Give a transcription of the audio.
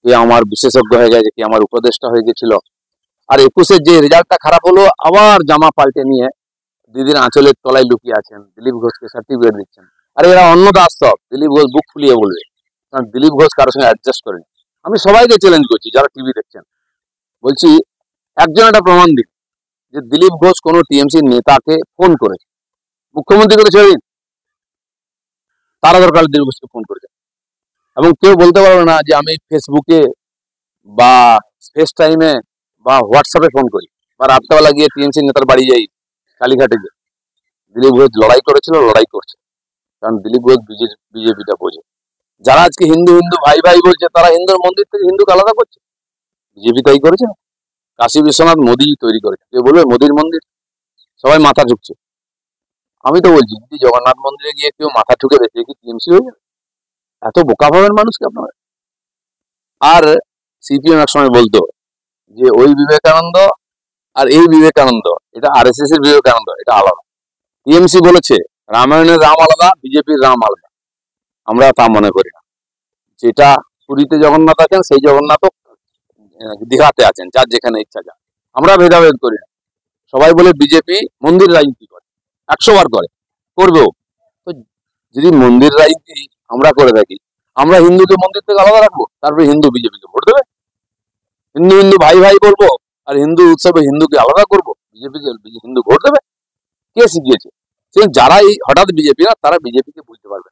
কে আমার বিশেষজ্ঞ হয়ে গেছে, কে আমার উপদেষ্টা হয়ে গেছিল। আর 21-এর যে রেজাল্টটা খারাপ হলো, আবার জামা পাল্টে নিয়ে দিদির আঁচলের তলায় লুকিয়ে আছেন, দিলীপ ঘোষকে সার্টিফিকেট দিচ্ছেন। আরে এরা অন্নদাস সব, দিলীপ ঘোষ বুক ফুলিয়ে বলবে, কারণ দিলীপ ঘোষ কারোর সঙ্গে অ্যাডজাস্ট করেনি। আমি সবাইকে চ্যালেঞ্জ করছি যারা টিভি দেখছেন, বলছি একজন একটা প্রমাণ দিন যে দিলীপ ঘোষ কোনো টিএমসি নেতাকে ফোন করেছে। মুখ্যমন্ত্রী করে ছেড়ে দিন, তারা দরকার দিলীপ ঘোষকে ফোন করেছে। এবং কেউ বলতে পারবে না যে আমি ফেসবুকে বা ফেস টাইমে বা হোয়াটসঅ্যাপে ফোন করি বা রাত্রেবেলা গিয়ে টিএমসি নেতার বাড়ি যাই কালীঘাটে গিয়ে। দিলীপ ঘোষ লড়াই করেছিল, লড়াই করছে, কারণ দিলীপ ঘোষ বিজেপিটা বোঝে। যারা আজকে হিন্দু হিন্দু ভাই ভাই বলছে, তারা হিন্দুর মন্দির থেকে হিন্দুকে আলাদা করছে। বিজেপি তাই করেছে। কাশী বিশ্বনাথ মোদী তৈরি করেছে। কেউ বলবে মোদীর মন্দির, সবাই মাথা ঝুঁকছে। আমি তো বলছি যদি জগন্নাথ মন্দিরে গিয়ে কেউ মাথা ঠুকে দেখে কি টিএমসি হয়ে যাবে? এত বোকা ভাবেন মানুষকে আপনারা। আর সিপিএম এক সময় বলতো যে ওই বিবেকানন্দ আর এই বিবেকানন্দ, এটা আরএসএস এর বিবেকানন্দ, এটা আলাদা। টিএমসি বলেছে রামায়ণের রাম আলাদা, বিজেপির রাম আলাদা। আমরা তা মনে করি না। যেটা পুরীতে জগন্নাথ আছেন, সেই জগন্নাথও দীঘাতে আছেন, যার যেখানে ইচ্ছা যান। আমরা ভেদাভেদ করি না। সবাই বলে বিজেপি মন্দির রাজনীতি করে, 100 বার করে, করবেও। তো যদি মন্দির রাজনীতি আমরা করে থাকি, আমরা হিন্দুকে মন্দির থেকে আলাদা রাখবো, তারপরে হিন্দু বিজেপিকে ভোট দেবে? হিন্দু হিন্দু ভাই ভাই বলবো আর হিন্দু উৎসবে হিন্দুকে আলাদা করবো, বিজেপিকে হিন্দু ভোট দেবে? কে শিখিয়েছে? যারা এই হঠাৎ বিজেপি না, তারা বিজেপিকে বুঝতে পারবে।